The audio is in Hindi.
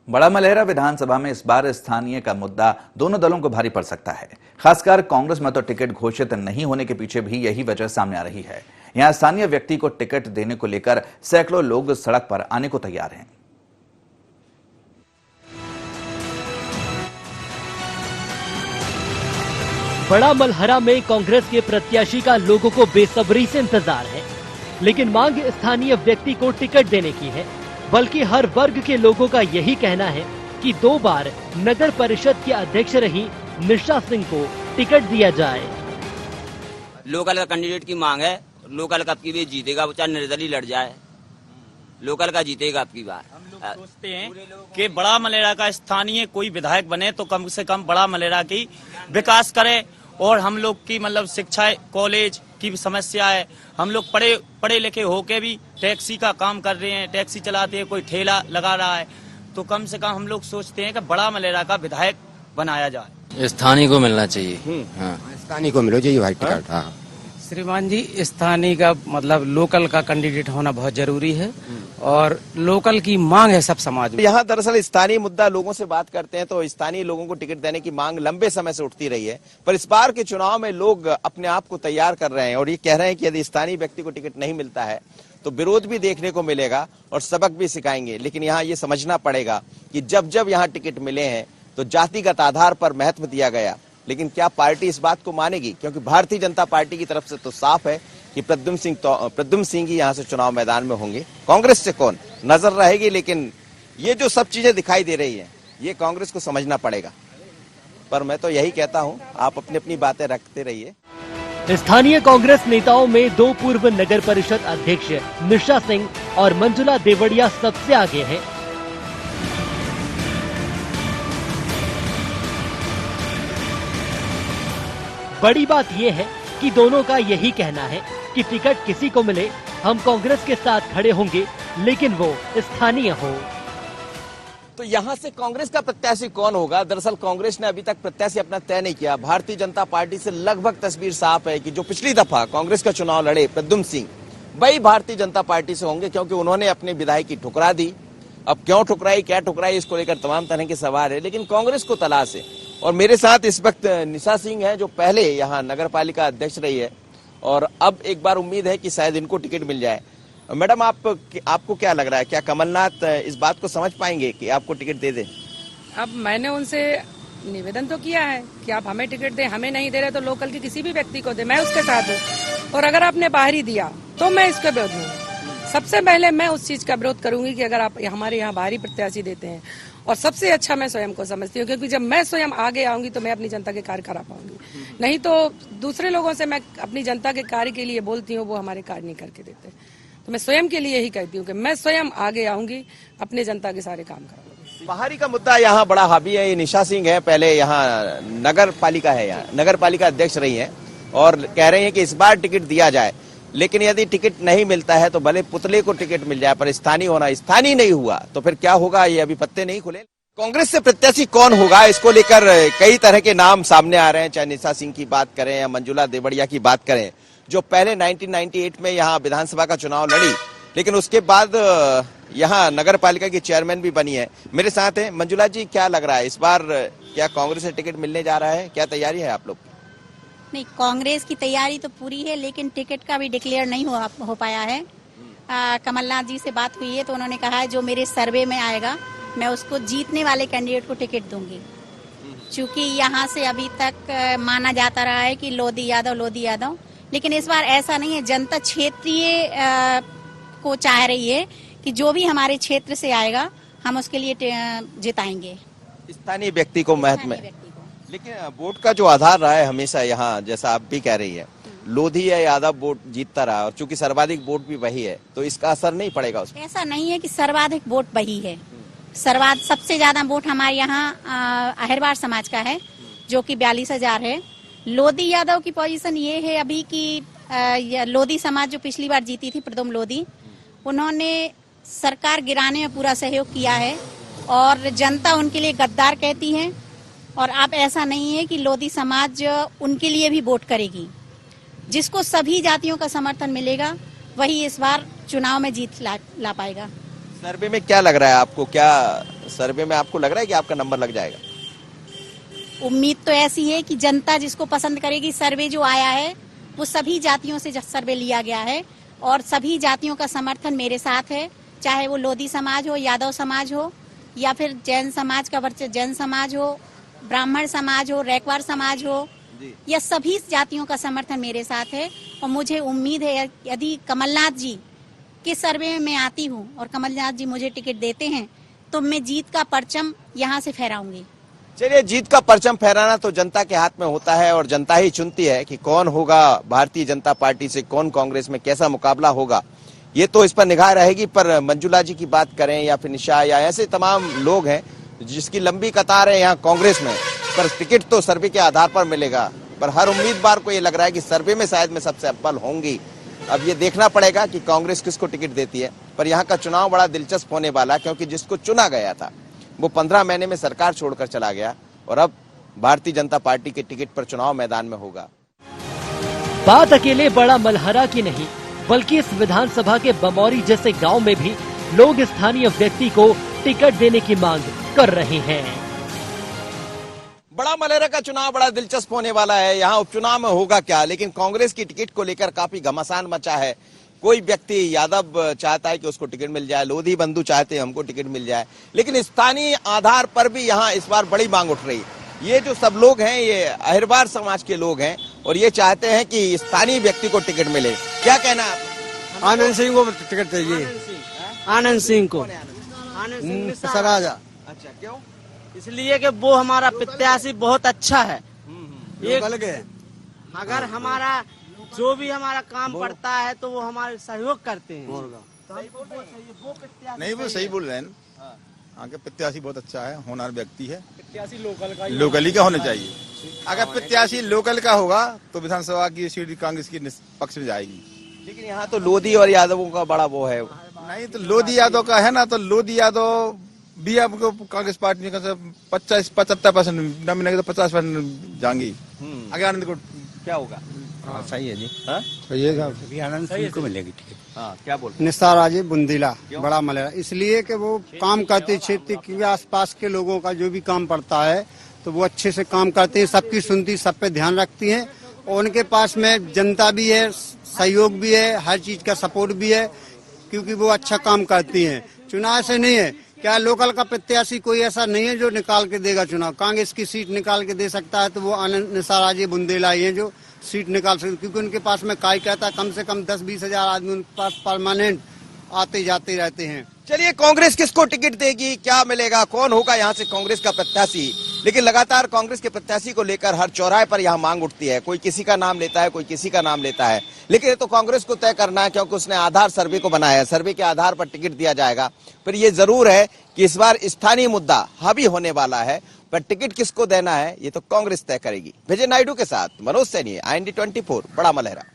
बड़ा मलहरा विधानसभा में इस बार स्थानीय का मुद्दा दोनों दलों को भारी पड़ सकता है। खासकर कांग्रेस में तो टिकट घोषित नहीं होने के पीछे भी यही वजह सामने आ रही है। यहां स्थानीय व्यक्ति को टिकट देने को लेकर सैकड़ों लोग सड़क पर आने को तैयार हैं। बड़ा मलहरा में कांग्रेस के प्रत्याशी का लोगों को बेसब्री से इंतजार है, लेकिन मांग स्थानीय व्यक्ति को टिकट देने की है। बल्कि हर वर्ग के लोगों का यही कहना है कि 2 बार नगर परिषद की अध्यक्ष रही निशा सिंह को टिकट दिया जाए। लोकल का कैंडिडेट की मांग है, लोकल का आपकी भी जीतेगा, चाहे निर्दलीय लड़ जाए, लोकल का जीतेगा आपकी बार। हम लोग सोचते हैं कि बड़ा मलहरा का स्थानीय कोई विधायक बने तो कम से कम बड़ा मलहरा की विकास करे। और हम लोग की मतलब शिक्षा, कॉलेज की भी समस्या है। हम लोग पढ़े लिखे होके भी टैक्सी का काम कर रहे हैं, टैक्सी चलाते हैं, कोई ठेला लगा रहा है, तो कम से कम हम लोग सोचते हैं कि बड़ा मलहरा का विधायक बनाया जाए। स्थानीय को मिलना चाहिए। हाँ, स्थानीय को मिलो चाहिए भाई टिकट। हाँ श्रीमान जी, स्थानीय का मतलब लोकल का कैंडिडेट होना बहुत जरूरी है और लोकल की मांग है सब समाज में। यहाँ दरअसल स्थानीय मुद्दा लोगों से बात करते हैं तो स्थानीय लोगों को टिकट देने की मांग लंबे समय से उठती रही है, पर इस बार के चुनाव में लोग अपने आप को तैयार कर रहे हैं और ये कह रहे हैं कि यदि स्थानीय व्यक्ति को टिकट नहीं मिलता है तो विरोध भी देखने को मिलेगा और सबक भी सिखाएंगे। लेकिन यहाँ ये समझना पड़ेगा कि जब जब यहाँ टिकट मिले हैं तो जातिगत आधार पर महत्व दिया गया, लेकिन क्या पार्टी इस बात को मानेगी? क्योंकि भारतीय जनता पार्टी की तरफ से तो साफ है कि प्रद्युम्न सिंह ही यहाँ से चुनाव मैदान में होंगे। कांग्रेस से कौन नजर रहेगी, लेकिन ये जो सब चीजें दिखाई दे रही हैं ये कांग्रेस को समझना पड़ेगा। पर मैं तो यही कहता हूँ, आप अपनी अपनी बातें रखते रहिए। स्थानीय कांग्रेस नेताओं में 2 पूर्व नगर परिषद अध्यक्ष निशा सिंह और मंजुला देवड़िया सबसे आगे हैं। बड़ी बात यह है कि दोनों का यही कहना है कि टिकट किसी को मिले, हम कांग्रेस के साथ खड़े होंगे, लेकिन वो स्थानीय हो। तो यहाँ से कांग्रेस का प्रत्याशी कौन होगा? दरअसल कांग्रेस ने अभी तक प्रत्याशी अपना तय नहीं किया। भारतीय जनता पार्टी से लगभग तस्वीर साफ है कि जो पिछली दफा कांग्रेस का चुनाव लड़े प्रद्युम्न सिंह, वही भारतीय जनता पार्टी से होंगे, क्योंकि उन्होंने अपने विधायकी ठुकरा दी। अब क्यों ठुकराई, क्या ठुकराई, इसको लेकर तमाम तरह के सवाल है, लेकिन कांग्रेस को तलाश है। और मेरे साथ इस वक्त निशा सिंह है जो पहले यहाँ नगर पालिका अध्यक्ष रही है और अब एक बार उम्मीद है कि शायद इनको टिकट मिल जाए। मैडम, आपको क्या लग रहा है, क्या कमलनाथ इस बात को समझ पाएंगे कि आपको टिकट दे दे? अब मैंने उनसे निवेदन तो किया है कि आप हमें टिकट दें, हमें नहीं दे रहे तो लोकल के किसी भी व्यक्ति को दे, मैं उसके साथ हूँ। और अगर आपने बाहरी दिया तो मैं इसके विरोध में, सबसे पहले मैं उस चीज का विरोध करूंगी कि अगर आप हमारे यहाँ बाहरी प्रत्याशी देते हैं। और सबसे अच्छा मैं स्वयं को समझती हूँ, क्योंकि जब मैं स्वयं आगे आऊंगी तो मैं अपनी जनता के कार्य करा पाऊंगी। नहीं तो दूसरे लोगों से मैं अपनी जनता के कार्य के लिए बोलती हूँ, वो हमारे कार्य नहीं करके देते। तो मैं स्वयं के लिए यही कहती हूँ कि मैं स्वयं आगे आऊंगी, अपने जनता के सारे काम कराऊंगी। बाहरी का मुद्दा यहाँ बड़ा हावी है। ये निशा सिंह है, पहले यहाँ नगर पालिका है, यहाँ नगर पालिका अध्यक्ष रही है और कह रहे हैं कि इस बार टिकट दिया जाए, लेकिन यदि टिकट नहीं मिलता है तो भले पुतले को टिकट मिल जाए, पर स्थानीय नहीं हुआ तो फिर क्या होगा, ये अभी पत्ते नहीं खुले। कांग्रेस से प्रत्याशी कौन होगा, इसको लेकर कई तरह के नाम सामने आ रहे हैं। चाहे निशा सिंह की बात करें या मंजुला देवड़िया की बात करें, जो पहले 1998 में यहाँ विधानसभा का चुनाव लड़ी, लेकिन उसके बाद यहाँ नगर पालिका की चेयरमैन भी बनी है। मेरे साथ है मंजुला जी, क्या लग रहा है इस बार क्या कांग्रेस से टिकट मिलने जा रहा है? क्या तैयारी है आप लोग? नहीं, कांग्रेस की तैयारी तो पूरी है, लेकिन टिकट का भी डिक्लेयर नहीं हो पाया है। कमलनाथ जी से बात हुई है तो उन्होंने कहा है जो मेरे सर्वे में आएगा मैं उसको जीतने वाले कैंडिडेट को टिकट दूंगी। क्योंकि यहाँ से अभी तक माना जाता रहा है कि लोधी यादव, लेकिन इस बार ऐसा नहीं है। जनता क्षेत्रीय को चाह रही है कि जो भी हमारे क्षेत्र से आएगा हम उसके लिए जिताएंगे। स्थानीय व्यक्ति को महत्व में, लेकिन वोट का जो आधार रहा है हमेशा यहाँ, जैसा आप भी कह रही है, लोधी या यादव वोट जीतता रहा और चूंकि सर्वाधिक वोट भी वही है तो इसका असर नहीं पड़ेगा उसमें? ऐसा नहीं है कि सर्वाधिक वोट वही है। सबसे ज्यादा वोट हमारे यहाँ अहिरवार समाज का है जो कि 42,000 है। लोधी यादव की पोजीशन ये है अभी कि लोधी समाज जो पिछली बार जीती थी, प्रदुम लोधी, उन्होंने सरकार गिराने में पूरा सहयोग किया है और जनता उनके लिए गद्दार कहती है। और अब ऐसा नहीं है कि लोधी समाज उनके लिए भी वोट करेगी। जिसको सभी जातियों का समर्थन मिलेगा वही इस बार चुनाव में जीत ला पाएगा। सर्वे में क्या लग रहा है आपको, क्या सर्वे में आपको लग रहा है कि आपका नंबर लग जाएगा? उम्मीद तो ऐसी है कि जनता जिसको पसंद करेगी। सर्वे जो आया है वो सभी जातियों से सर्वे लिया गया है और सभी जातियों का समर्थन मेरे साथ है, चाहे वो लोधी समाज हो, यादव समाज हो या फिर जैन समाज का जैन समाज हो, ब्राह्मण समाज हो, रैकवार समाज हो, या सभी जातियों का समर्थन मेरे साथ है। और मुझे उम्मीद है यदि कमलनाथ जी के सर्वे में मैं आती हूँ और कमलनाथ जी मुझे टिकट देते हैं तो मैं जीत का परचम यहाँ से फहराऊंगी। चलिए, जीत का परचम फहराना तो जनता के हाथ में होता है और जनता ही चुनती है कि कौन होगा भारतीय जनता पार्टी से, कौन कांग्रेस में, कैसा मुकाबला होगा, ये तो इस पर निगाह रहेगी। पर मंजुला जी की बात करें या फिर निशा या ऐसे तमाम लोग हैं जिसकी लंबी कतार है यहाँ कांग्रेस में, पर टिकट तो सर्वे के आधार पर मिलेगा। पर हर उम्मीदवार को ये लग रहा है कि सर्वे में शायद मैं सबसे अव्वल होंगी। अब ये देखना पड़ेगा कि कांग्रेस किसको टिकट देती है। पर यहाँ का चुनाव बड़ा दिलचस्प होने वाला, क्योंकि जिसको चुना गया था वो 15 महीने में सरकार छोड़कर चला गया और अब भारतीय जनता पार्टी के टिकट पर चुनाव मैदान में होगा। बात अकेले बड़ा मलहरा की नहीं, बल्कि इस विधानसभा के बमौरी जैसे गांव में भी लोग स्थानीय व्यक्ति को टिकट देने की मांग कर रहे हैं। बड़ा मलहरा का चुनाव बड़ा दिलचस्प होने वाला है। यहाँ उपचुनाव में होगा क्या, लेकिन कांग्रेस की टिकट को लेकर काफी घमासान मचा है। कोई व्यक्ति यादव चाहता है कि उसको टिकट मिल जाए, लोधी बंधु चाहते हैं हमको टिकट मिल जाए, लेकिन स्थानीय आधार पर भी यहाँ इस बार बड़ी मांग उठ रही है। ये जो सब लोग हैं ये अहिरबार समाज के लोग हैं और ये चाहते हैं कि स्थानीय व्यक्ति को टिकट मिले। क्या कहना है आपका? आनंद सिंह को टिकट चाहिए। आनंद सिंह को, सराजा। अच्छा, क्यों? इसलिए कि वो हमारा प्रत्याशी बहुत अच्छा है। अगर हमारा जो भी हमारा काम पड़ता है तो वो हमारे सहयोग करते हैं। तो नहीं, वो सही बोल रहे हैं। आगे प्रत्याशी बहुत अच्छा है, होनहार व्यक्ति है। प्रत्याशी लोकल का होना चाहिए। अगर प्रत्याशी लोकल का होगा तो विधानसभा की सीट कांग्रेस की पक्ष में जाएगी। लेकिन यहाँ तो लोधी और यादवों का बड़ा वो है। नहीं तो लोधी यादव का है ना, तो लोधी यादव भी आपको कांग्रेस पार्टी में 75% न मिलेगा तो 50% जाएंगी। आगे आनंद को क्या होगा? सही है जी। सही आनंद सिंह को मिलेगी टिकट। क्या बोल? निसार राजे बुंदीला, बड़ा मलहरा, इसलिए कि वो काम करते क्षेत्र के आसपास के लोगों का जो भी काम पड़ता है तो वो अच्छे से काम करते हैं, सबकी सुनती, सब पे ध्यान रखती हैं और उनके पास में जनता भी है, सहयोग भी है, हर चीज का सपोर्ट भी है, क्योंकि वो अच्छा काम करती हैं। चुनाव से नहीं है क्या, लोकल का प्रत्याशी कोई ऐसा नहीं है जो निकाल के देगा चुनाव। कांग्रेस की सीट निकाल के दे सकता है तो वो निसार राजे बुंदेला ही है जो सीट निकाल सकते, क्योंकि उनके पास में काय कहता कम से कम 10-20 हजार आदमी उनके पास परमानेंट आते जाते रहते हैं। चलिए, कांग्रेस किसको टिकट देगी, क्या मिलेगा, कौन होगा यहाँ से कांग्रेस का प्रत्याशी? लेकिन लगातार कांग्रेस के प्रत्याशी को लेकर हर चौराहे पर यहाँ मांग उठती है। कोई किसी का नाम लेता है, कोई किसी का नाम लेता है, लेकिन ये तो कांग्रेस को तय करना है, क्योंकि उसने आधार सर्वे को बनाया है। सर्वे के आधार पर टिकट दिया जाएगा। पर ये जरूर है कि इस बार स्थानीय मुद्दा हावी होने वाला है, पर टिकट किसको देना है ये तो कांग्रेस तय करेगी। विजय नायडू के साथ मनोज सैनी, IND 24, बड़ा मलहरा।